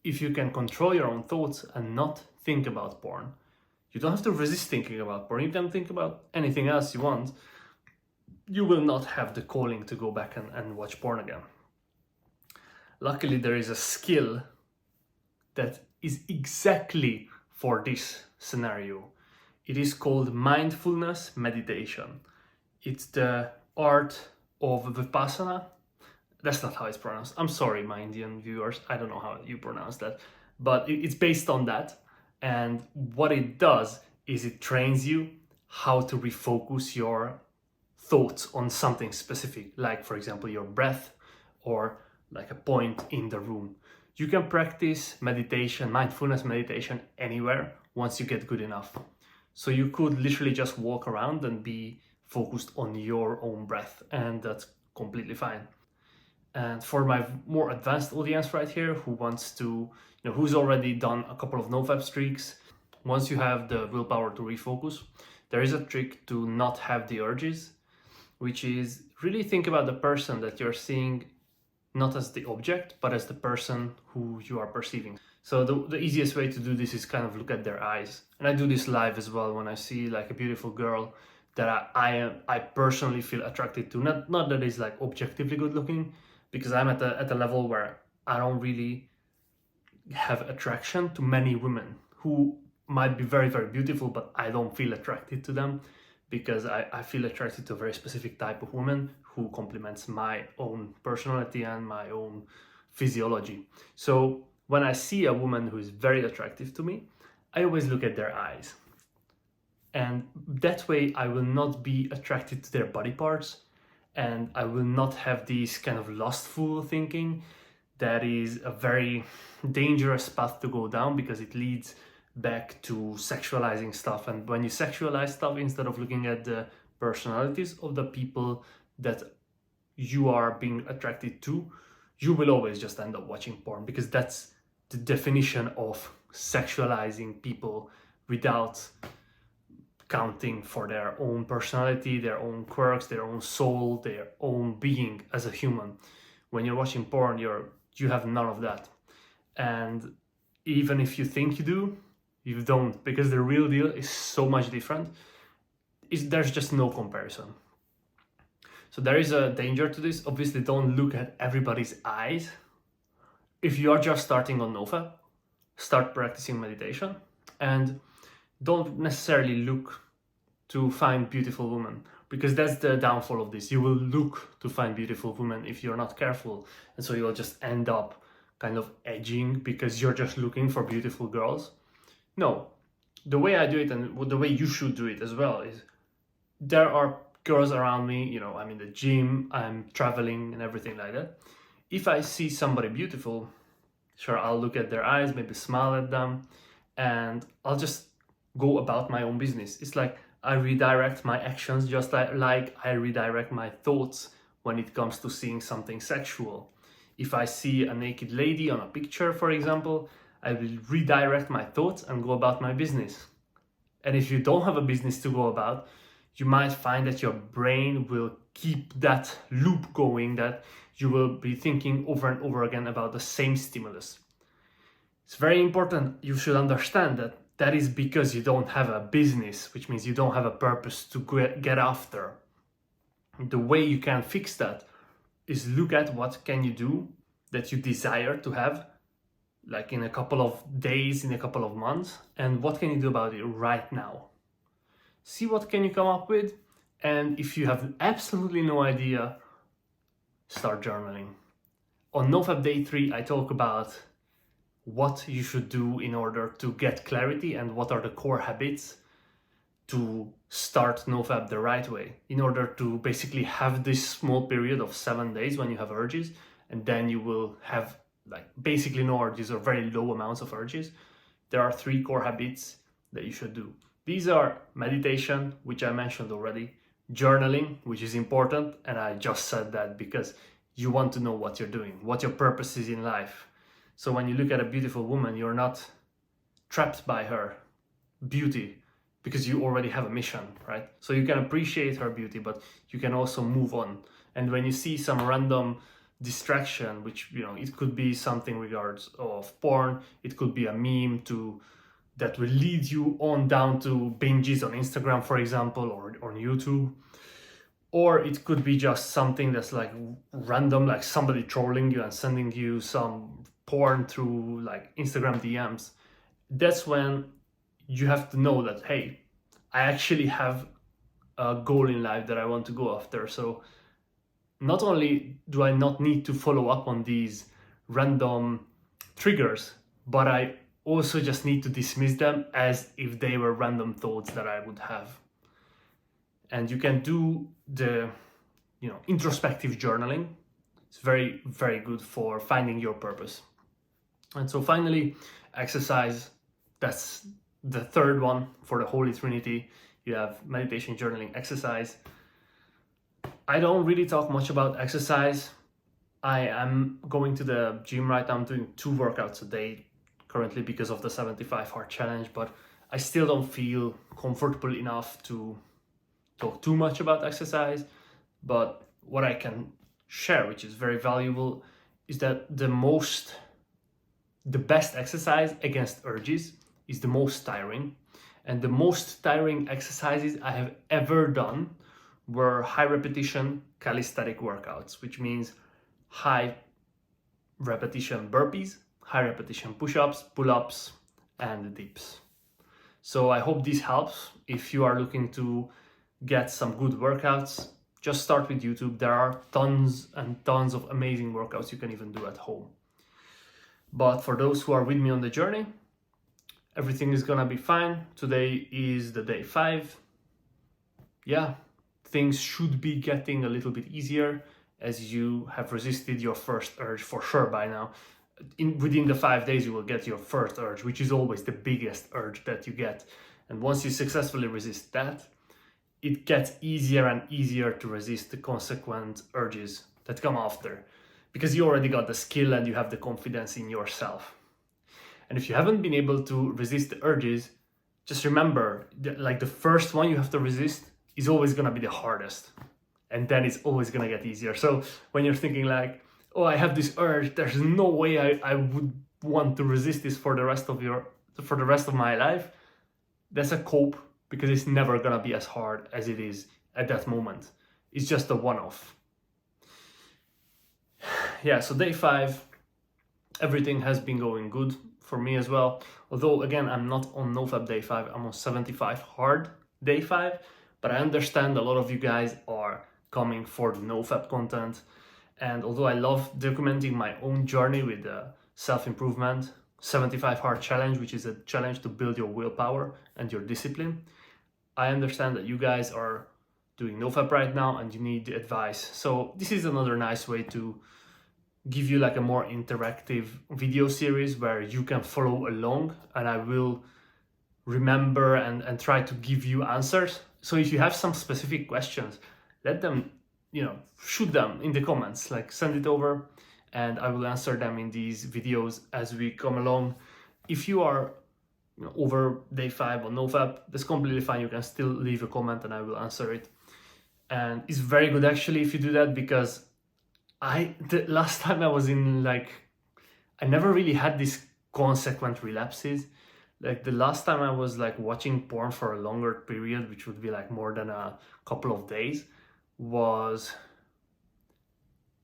if you can control your own thoughts and not think about porn, you don't have to resist thinking about porn. You can think about anything else you want. You will not have the calling to go back and watch porn again. Luckily, there is a skill that is exactly for this scenario. It is called mindfulness meditation. It's the art of Vipassana. That's not how it's pronounced. I'm sorry, my Indian viewers. I don't know how you pronounce that. But it's based on that. And what it does is it trains you how to refocus your thoughts on something specific, like, for example, your breath or like a point in the room. You can practice meditation, mindfulness meditation anywhere once you get good enough. So you could literally just walk around and be focused on your own breath, and that's completely fine. And for my more advanced audience right here who wants to, who's already done a couple of NoFap streaks, once you have the willpower to refocus, there is a trick to not have the urges, which is really think about the person that you're seeing not as the object, but as the person who you are perceiving. So the easiest way to do this is kind of look at their eyes. And I do this live as well when I see like a beautiful girl that I personally feel attracted to. Not that it's like objectively good looking, because I'm at a level where I don't really have attraction to many women who might be very, very beautiful, but I don't feel attracted to them because I feel attracted to a very specific type of woman who complements my own personality and my own physiology. So when I see a woman who is very attractive to me, I always look at their eyes. And that way I will not be attracted to their body parts, and I will not have these kind of lustful thinking. That is a very dangerous path to go down because it leads back to sexualizing stuff. And when you sexualize stuff, instead of looking at the personalities of the people that you are being attracted to, you will always just end up watching porn, because that's the definition of sexualizing people without counting for their own personality, their own quirks, their own soul, their own being as a human. When you're watching porn, you have none of that. And even if you think you do, you don't, because the real deal is so much different. There's just no comparison. So there is a danger to this. Obviously, don't look at everybody's eyes. If you are just starting on NoFap, start practicing meditation, and don't necessarily look to find beautiful women, because that's the downfall of this. You will look to find beautiful women if you're not careful, and so you'll just end up kind of edging because you're just looking for beautiful girls. No, the way I do it, and the way you should do it as well, is there are girls around me, I'm in the gym, I'm traveling and everything like that. If I see somebody beautiful, sure, I'll look at their eyes, maybe smile at them, and I'll just go about my own business. It's like I redirect my actions just like I redirect my thoughts when it comes to seeing something sexual. If I see a naked lady on a picture, for example, I will redirect my thoughts and go about my business. And if you don't have a business to go about, you might find that your brain will keep that loop going, that you will be thinking over and over again about the same stimulus. It's very important. You should understand that that is because you don't have a business, which means you don't have a purpose to get after. The way you can fix that is look at what can you do that you desire to have, like in a couple of days, in a couple of months, and what can you do about it right now. See what can you come up with, and if you have absolutely no idea, start journaling. On NoFap Day 3, I talk about what you should do in order to get clarity and what are the core habits to start NoFap the right way, in order to basically have this small period of 7 days when you have urges, and then you will have like basically no urges or very low amounts of urges. There are 3 core habits that you should do. These are meditation, which I mentioned already, journaling, which is important, and I just said that because you want to know what you're doing, what your purpose is in life. So when you look at a beautiful woman, you're not trapped by her beauty because you already have a mission, right? So you can appreciate her beauty, but you can also move on. And when you see some random distraction, which, it could be something regards of porn, it could be a meme that will lead you on down to binges on Instagram, for example, or on YouTube. Or it could be just something that's like random, like somebody trolling you and sending you some porn through like Instagram DMs. That's when you have to know that, hey, I actually have a goal in life that I want to go after. So not only do I not need to follow up on these random triggers, but I also just need to dismiss them as if they were random thoughts that I would have. And you can do the introspective journaling. It's very, very good for finding your purpose. And so finally, exercise. That's the third one for the Holy Trinity. You have meditation, journaling, exercise. I don't really talk much about exercise. I am going to the gym right now. I'm doing 2 workouts a day currently because of the 75 hard challenge, but I still don't feel comfortable enough to talk too much about exercise. But what I can share, which is very valuable, is that the best exercise against urges is the most tiring. And the most tiring exercises I have ever done were high repetition calisthenic workouts, which means high repetition burpees, high repetition push-ups, pull-ups, and dips. So I hope this helps. If you are looking to get some good workouts, just start with YouTube. There are tons and tons of amazing workouts you can even do at home. But for those who are with me on the journey, everything is gonna be fine. Today is the day 5. Yeah, things should be getting a little bit easier as you have resisted your first urge for sure by now. Within the 5 days, you will get your first urge, which is always the biggest urge that you get. And once you successfully resist that, it gets easier and easier to resist the consequent urges that come after, because you already got the skill and you have the confidence in yourself. And if you haven't been able to resist the urges, just remember that like the first one you have to resist is always going to be the hardest, and then it's always going to get easier. So when you're thinking like, oh, I have this urge, there's no way I would want to resist this for the rest of my life, that's a cope, because it's never going to be as hard as it is at that moment. It's just a one-off. Yeah, so day 5, everything has been going good for me as well. Although, again, I'm not on NoFap day 5, I'm on 75 hard day 5, but I understand a lot of you guys are coming for the NoFap content. And although I love documenting my own journey with the self-improvement 75 hard challenge, which is a challenge to build your willpower and your discipline, I understand that you guys are doing NoFap right now and you need advice. So this is another nice way to give you like a more interactive video series where you can follow along, and I will remember and try to give you answers. So if you have some specific questions, let them, shoot them in the comments, like send it over, and I will answer them in these videos as we come along. If you are over day 5 on NoFap, that's completely fine. You can still leave a comment and I will answer it. And it's very good actually if you do that, because the last time I was in, like, I never really had these consequent relapses. Like the last time I was like watching porn for a longer period, which would be like more than a couple of days, was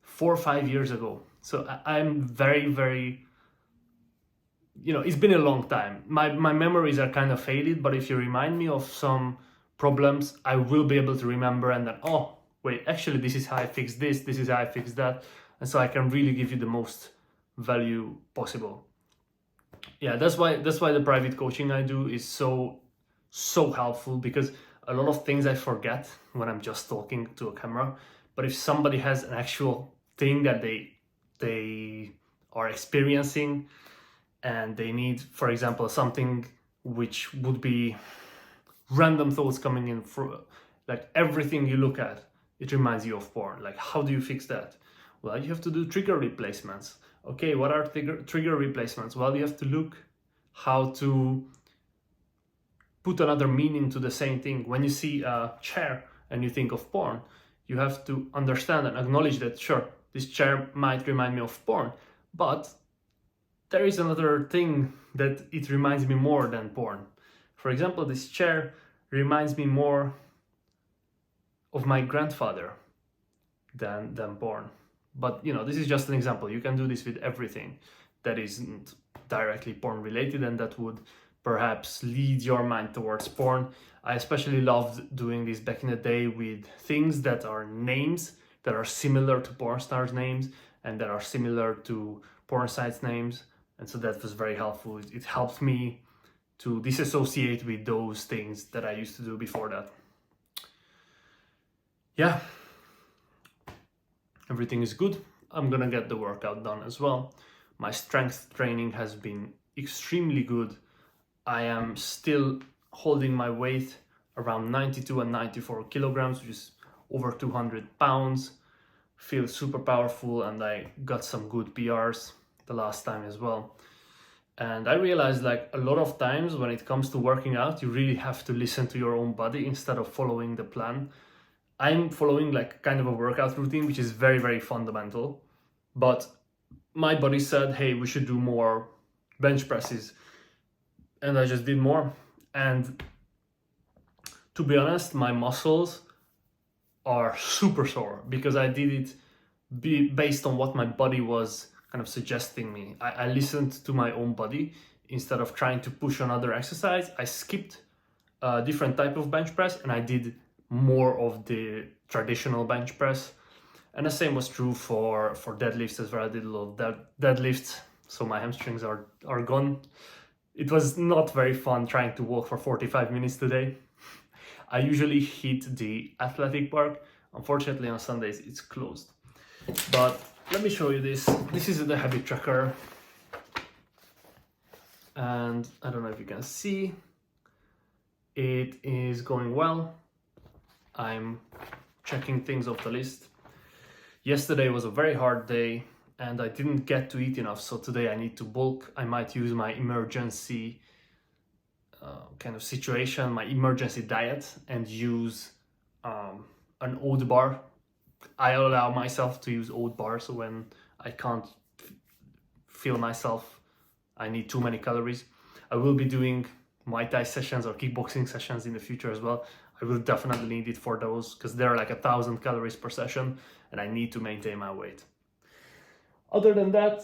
4 or 5 years ago. So I'm very, very, it's been a long time. My memories are kind of faded, but if you remind me of some problems, I will be able to remember, and then, oh, wait, actually this is how I fix this is how I fix that. And so I can really give you the most value possible. Yeah, that's why the private coaching I do is so helpful, because a lot of things I forget when I'm just talking to a camera. But if somebody has an actual thing that they are experiencing and they need, for example, something which would be random thoughts coming in, like everything you look at, it reminds you of porn. Like, how do you fix that? Well, you have to do trigger replacements. Okay, what are trigger replacements? Well, you have to look how to put another meaning to the same thing. When you see a chair and you think of porn, you have to understand and acknowledge that, sure, this chair might remind me of porn, but there is another thing that it reminds me more than porn. For example, this chair reminds me more of my grandfather than porn. But this is just an example. You can do this with everything that isn't directly porn related and that would perhaps lead your mind towards porn. I especially loved doing this back in the day with things that are names that are similar to porn stars' names and that are similar to porn sites' names. And so that was very helpful. It helped me to disassociate with those things that I used to do before that. Yeah, everything is good. I'm gonna get the workout done as well. My strength training has been extremely good. I am still holding my weight around 92 and 94 kilograms, which is over 200 pounds. Feel super powerful, and I got some good PRs the last time as well. And I realized, like, a lot of times when it comes to working out, you really have to listen to your own body instead of following the plan. I'm following like kind of a workout routine, which is very, very fundamental. But my body said, hey, we should do more bench presses. And I just did more. And to be honest, my muscles are super sore because I did it based on what my body was kind of suggesting me. I listened to my own body instead of trying to push another exercise. I skipped a different type of bench press and I did more of the traditional bench press. And the same was true for deadlifts as well. I did a lot of deadlifts, so my hamstrings are gone. It was not very fun trying to walk for 45 minutes today. I usually hit the athletic park. Unfortunately, on Sundays it's closed. But let me show you this. This is the habit tracker. And I don't know if you can see. It is going well. I'm checking things off the list. Yesterday was a very hard day and I didn't get to eat enough, so today I need to bulk. I might use my emergency kind of situation, my emergency diet, and use an oat bar. I allow myself to use oat bars when I can't feel myself I need too many calories. I will be doing Muay Thai sessions or kickboxing sessions in the future as well. I will definitely need it for those because they're like 1,000 calories per session and I need to maintain my weight. Other than that,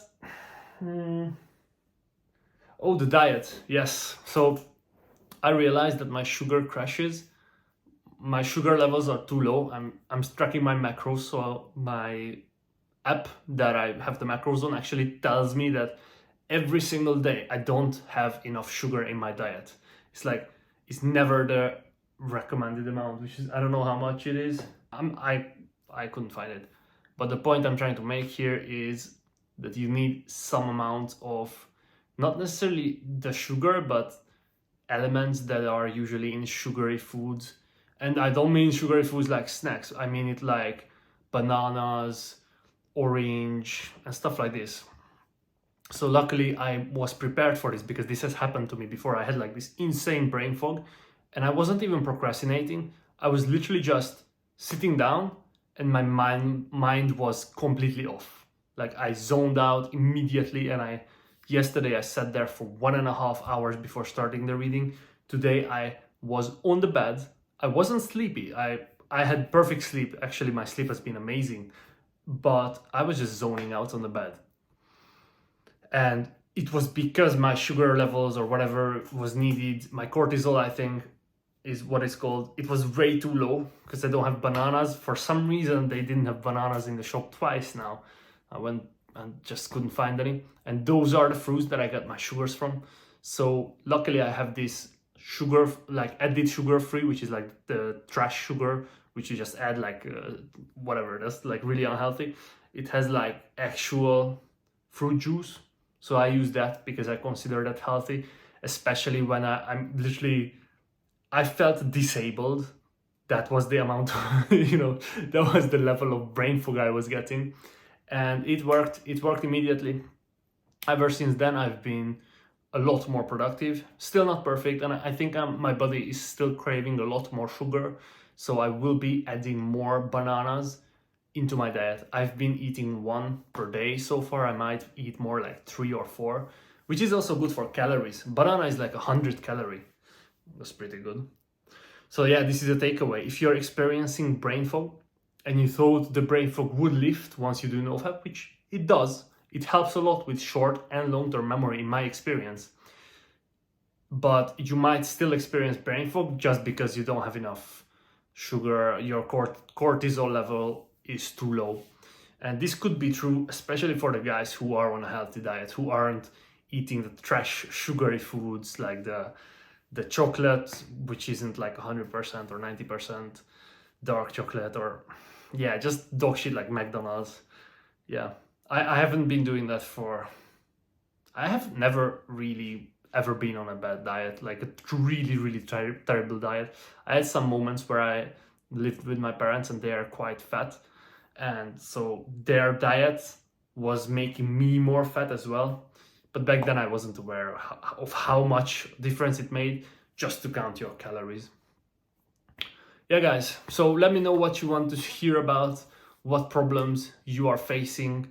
oh, the diet, yes. So I realized that my sugar crashes. My sugar levels are too low. I'm tracking my macros, so my app that I have the macros on actually tells me that every single day I don't have enough sugar in my diet. It's like, it's never the recommended amount, which is, I don't know how much it is. I couldn't find it. But the point I'm trying to make here is that you need some amount of, not necessarily the sugar, but elements that are usually in sugary foods. And I don't mean sugary foods like snacks. I mean it like bananas, orange, and stuff like this. So luckily I was prepared for this because this has happened to me before. I had like this insane brain fog and I wasn't even procrastinating. I was literally just sitting down and my mind was completely off. Like I zoned out immediately and yesterday I sat there for 1.5 hours before starting the reading. Today I was on the bed. I wasn't sleepy. I had perfect sleep. Actually, my sleep has been amazing, but I was just zoning out on the bed. And it was because my sugar levels or whatever was needed, my cortisol, I think, is what it's called. It was way too low because I don't have bananas. For some reason, they didn't have bananas in the shop twice now. I went and just couldn't find any. And those are the fruits that I got my sugars from. So luckily I have this sugar, like added sugar free, which is like the trash sugar, which you just add like whatever, that's like really unhealthy. It has like actual fruit juice. So I use that because I consider that healthy, especially when I felt disabled. That was the amount, that was the level of brain fog I was getting. And it worked immediately. Ever since then, I've been a lot more productive. Still not perfect, and I think my body is still craving a lot more sugar. So I will be adding more bananas into my diet. I've been eating 1 per day so far. I might eat more, like 3 or 4, which is also good for calories. Banana is like 100 calorie. That's pretty good. So yeah, this is a takeaway. If you're experiencing brain fog and you thought the brain fog would lift once you do NoFap, which it does, it helps a lot with short and long-term memory in my experience. But you might still experience brain fog just because you don't have enough sugar, your cortisol level is too low. And this could be true, especially for the guys who are on a healthy diet, who aren't eating the trash sugary foods like the chocolate, which isn't like 100% or 90% dark chocolate, or yeah, just dog shit like McDonald's. Yeah, I haven't been doing that I have never really ever been on a bad diet, like a really terrible diet. I had some moments where I lived with my parents and they are quite fat, and so their diet was making me more fat as well. But back then I wasn't aware of how much difference it made just to count your calories. Yeah, guys, so let me know what you want to hear about, what problems you are facing.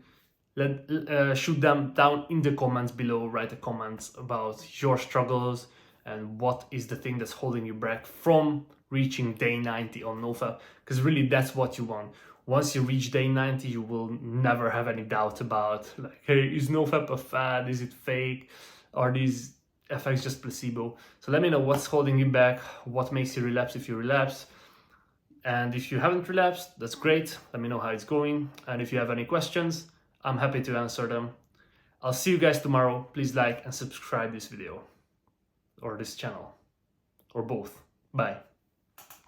Shoot them down in the comments below. Write a comment about your struggles and what is the thing that's holding you back from reaching day 90 on NoFap, because really that's what you want. Once you reach day 90, you will never have any doubt about, like, hey, is NoFap a fad? Is it fake? Are these effects just placebo? So let me know what's holding you back, what makes you relapse if you relapse. And if you haven't relapsed, that's great. Let me know how it's going. And if you have any questions, I'm happy to answer them. I'll see you guys tomorrow. Please like and subscribe this video or this channel or both. Bye.